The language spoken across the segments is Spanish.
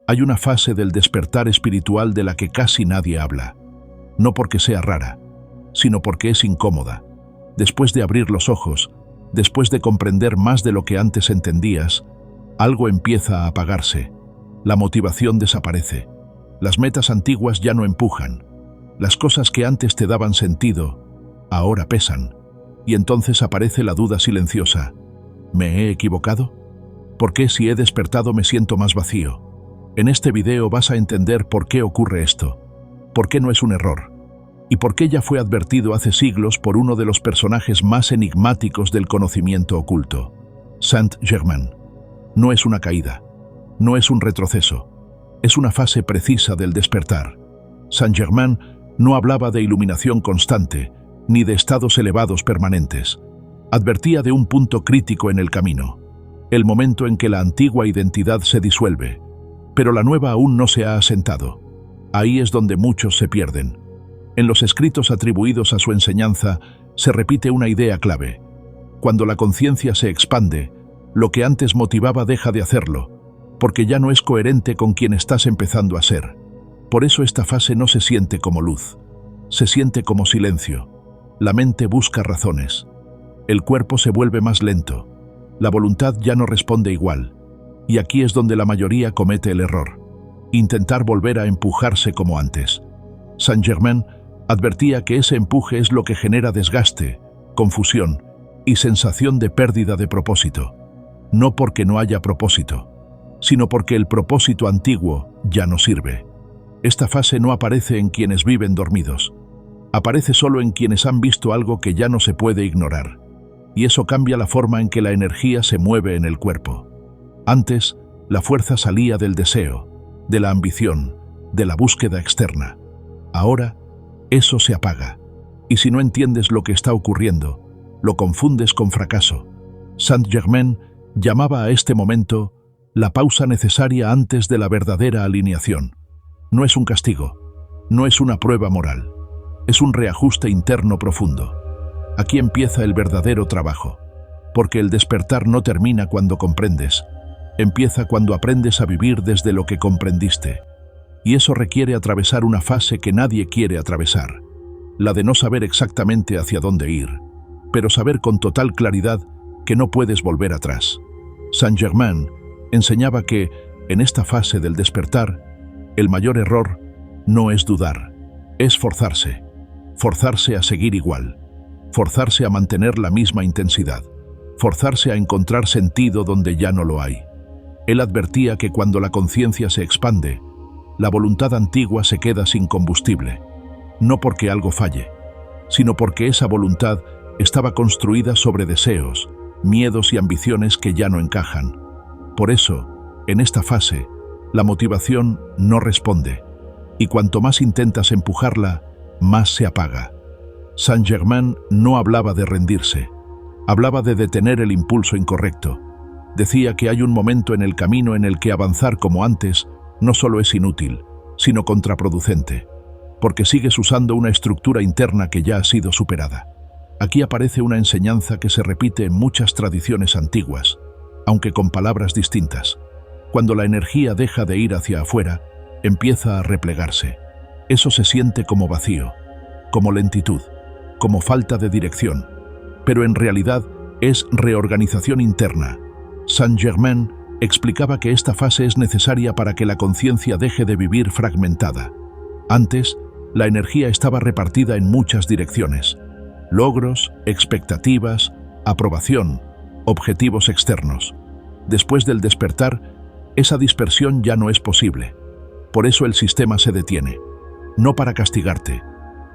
Hay una fase del despertar espiritual de la que casi nadie habla, no porque sea rara, sino porque es incómoda. Después de abrir los ojos, después de comprender más de lo que antes entendías, algo empieza a apagarse, la motivación desaparece, las metas antiguas ya no empujan, las cosas que antes te daban sentido, ahora pesan, y entonces aparece la duda silenciosa. ¿Me he equivocado? ¿Por qué si he despertado me siento más vacío? En este video vas a entender por qué ocurre esto, por qué no es un error, y por qué ya fue advertido hace siglos por uno de los personajes más enigmáticos del conocimiento oculto, Saint-Germain. No es una caída, no es un retroceso, es una fase precisa del despertar. Saint-Germain no hablaba de iluminación constante, ni de estados elevados permanentes. Advertía de un punto crítico en el camino, el momento en que la antigua identidad se disuelve, pero la nueva aún no se ha asentado. Ahí es donde muchos se pierden. En los escritos atribuidos a su enseñanza se repite una idea clave. Cuando la conciencia se expande, lo que antes motivaba deja de hacerlo, porque ya no es coherente con quien estás empezando a ser. Por eso esta fase no se siente como luz, se siente como silencio. La mente busca razones. El cuerpo se vuelve más lento. La voluntad ya no responde igual. Y aquí es donde la mayoría comete el error. Intentar volver a empujarse como antes. Saint-Germain advertía que ese empuje es lo que genera desgaste, confusión y sensación de pérdida de propósito. No porque no haya propósito, sino porque el propósito antiguo ya no sirve. Esta fase no aparece en quienes viven dormidos. Aparece solo en quienes han visto algo que ya no se puede ignorar. Y eso cambia la forma en que la energía se mueve en el cuerpo. Antes, la fuerza salía del deseo, de la ambición, de la búsqueda externa. Ahora, eso se apaga. Y si no entiendes lo que está ocurriendo, lo confundes con fracaso. Saint-Germain llamaba a este momento la pausa necesaria antes de la verdadera alineación. No es un castigo, no es una prueba moral. Es un reajuste interno profundo. Aquí empieza el verdadero trabajo, porque el despertar no termina cuando comprendes, empieza cuando aprendes a vivir desde lo que comprendiste. Y eso requiere atravesar una fase que nadie quiere atravesar, la de no saber exactamente hacia dónde ir, pero saber con total claridad que no puedes volver atrás. Saint-Germain enseñaba que, en esta fase del despertar, el mayor error no es dudar, es forzarse a seguir igual, forzarse a mantener la misma intensidad, forzarse a encontrar sentido donde ya no lo hay. Él advertía que cuando la conciencia se expande, la voluntad antigua se queda sin combustible, no porque algo falle, sino porque esa voluntad estaba construida sobre deseos, miedos y ambiciones que ya no encajan. Por eso, en esta fase, la motivación no responde, y cuanto más intentas empujarla, más se apaga. Saint-Germain no hablaba de rendirse, hablaba de detener el impulso incorrecto. Decía que hay un momento en el camino en el que avanzar como antes no solo es inútil, sino contraproducente, porque sigues usando una estructura interna que ya ha sido superada. Aquí aparece una enseñanza que se repite en muchas tradiciones antiguas, aunque con palabras distintas. Cuando la energía deja de ir hacia afuera, empieza a replegarse. Eso se siente como vacío, como lentitud, como falta de dirección, pero en realidad es reorganización interna. Saint-Germain explicaba que esta fase es necesaria para que la conciencia deje de vivir fragmentada. Antes, la energía estaba repartida en muchas direcciones: logros, expectativas, aprobación, objetivos externos. Después del despertar, esa dispersión ya no es posible. Por eso el sistema se detiene, no para castigarte,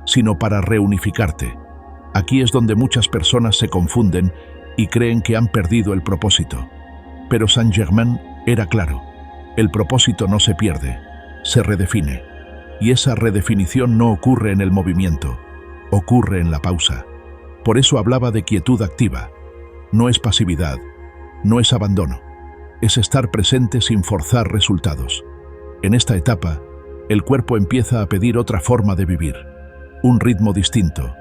sino para reunificarte. Aquí es donde muchas personas se confunden y creen que han perdido el propósito. Pero Saint-Germain era claro: el propósito no se pierde, se redefine. Y esa redefinición no ocurre en el movimiento, ocurre en la pausa. Por eso hablaba de quietud activa. No es pasividad, no es abandono, es estar presente sin forzar resultados. En esta etapa, el cuerpo empieza a pedir otra forma de vivir, un ritmo distinto,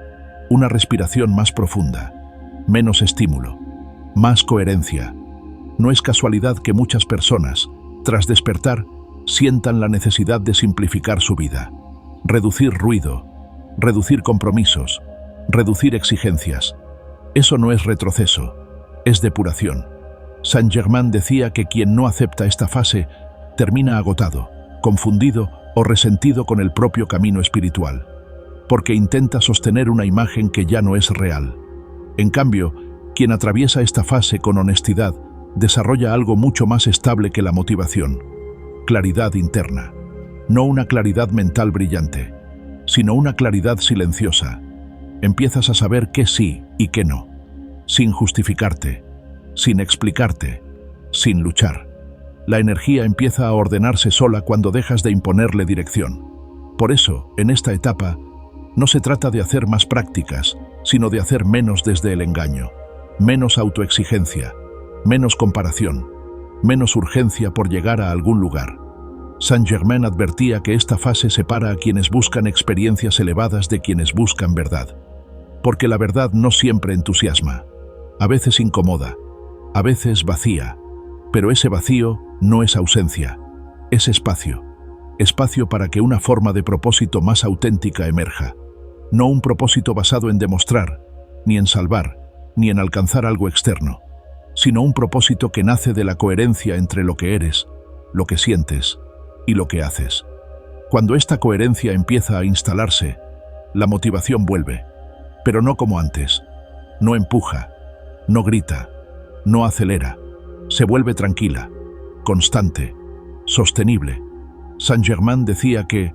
una respiración más profunda, menos estímulo, más coherencia. No es casualidad que muchas personas, tras despertar, sientan la necesidad de simplificar su vida, reducir ruido, reducir compromisos, reducir exigencias. Eso no es retroceso, es depuración. Saint-Germain decía que quien no acepta esta fase termina agotado, confundido o resentido con el propio camino espiritual, porque intenta sostener una imagen que ya no es real. En cambio, quien atraviesa esta fase con honestidad desarrolla algo mucho más estable que la motivación: claridad interna. No una claridad mental brillante, sino una claridad silenciosa. Empiezas a saber qué sí y qué no, sin justificarte, sin explicarte, sin luchar. La energía empieza a ordenarse sola cuando dejas de imponerle dirección. Por eso, en esta etapa, no se trata de hacer más prácticas, sino de hacer menos desde el engaño, menos autoexigencia, menos comparación, menos urgencia por llegar a algún lugar. Saint-Germain advertía que esta fase separa a quienes buscan experiencias elevadas de quienes buscan verdad. Porque la verdad no siempre entusiasma, a veces incomoda, a veces vacía, pero ese vacío no es ausencia, es espacio. Espacio para que una forma de propósito más auténtica emerja. No un propósito basado en demostrar, ni en salvar, ni en alcanzar algo externo, sino un propósito que nace de la coherencia entre lo que eres, lo que sientes y lo que haces. Cuando esta coherencia empieza a instalarse, la motivación vuelve, pero no como antes. No empuja, no grita, no acelera. Se vuelve tranquila, constante, sostenible. Saint-Germain decía que,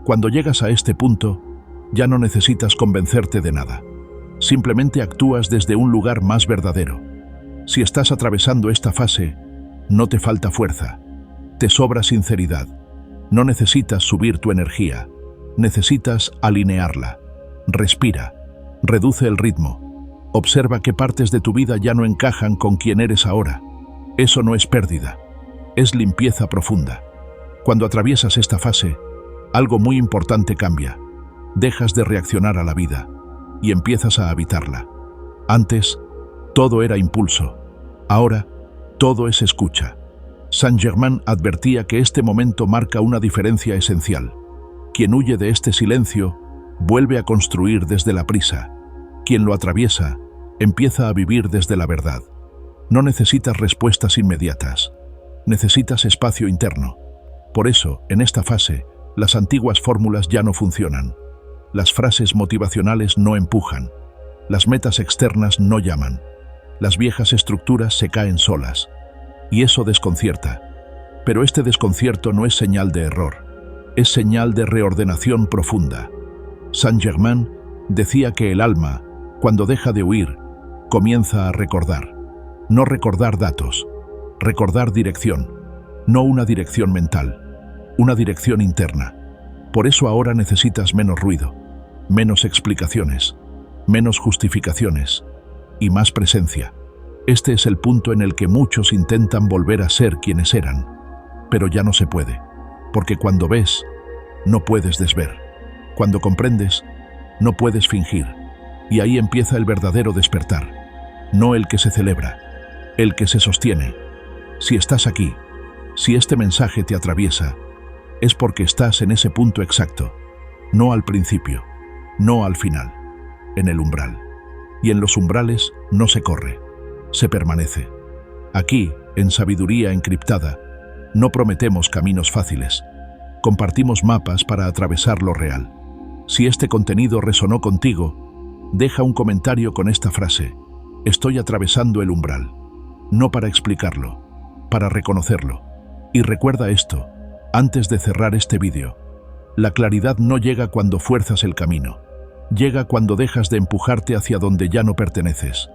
cuando llegas a este punto, ya no necesitas convencerte de nada. Simplemente actúas desde un lugar más verdadero. Si estás atravesando esta fase, no te falta fuerza, te sobra sinceridad. No necesitas subir tu energía, necesitas alinearla. Respira, reduce el ritmo, observa qué partes de tu vida ya no encajan con quien eres ahora. Eso no es pérdida, es limpieza profunda. Cuando atraviesas esta fase, algo muy importante cambia. Dejas de reaccionar a la vida y empiezas a habitarla. Antes, todo era impulso. Ahora, todo es escucha. Saint-Germain advertía que este momento marca una diferencia esencial. Quien huye de este silencio, vuelve a construir desde la prisa. Quien lo atraviesa, empieza a vivir desde la verdad. No necesitas respuestas inmediatas. Necesitas espacio interno. Por eso, en esta fase, las antiguas fórmulas ya no funcionan. Las frases motivacionales no empujan. Las metas externas no llaman. Las viejas estructuras se caen solas. Y eso desconcierta. Pero este desconcierto no es señal de error. Es señal de reordenación profunda. Saint-Germain decía que el alma, cuando deja de huir, comienza a recordar. No recordar datos, recordar dirección. No una dirección mental, una dirección interna. Por eso ahora necesitas menos ruido, menos explicaciones, menos justificaciones y más presencia. Este es el punto en el que muchos intentan volver a ser quienes eran, pero ya no se puede, porque cuando ves, no puedes desver. Cuando comprendes, no puedes fingir, y ahí empieza el verdadero despertar, no el que se celebra, el que se sostiene. Si estás aquí, si este mensaje te atraviesa, es porque estás en ese punto exacto, no al principio, no al final, en el umbral. Y en los umbrales no se corre, se permanece. Aquí, en Sabiduría Encriptada, no prometemos caminos fáciles, compartimos mapas para atravesar lo real. Si este contenido resonó contigo, deja un comentario con esta frase: estoy atravesando el umbral. No para explicarlo, para reconocerlo. Y recuerda esto, antes de cerrar este vídeo: la claridad no llega cuando fuerzas el camino, llega cuando dejas de empujarte hacia donde ya no perteneces.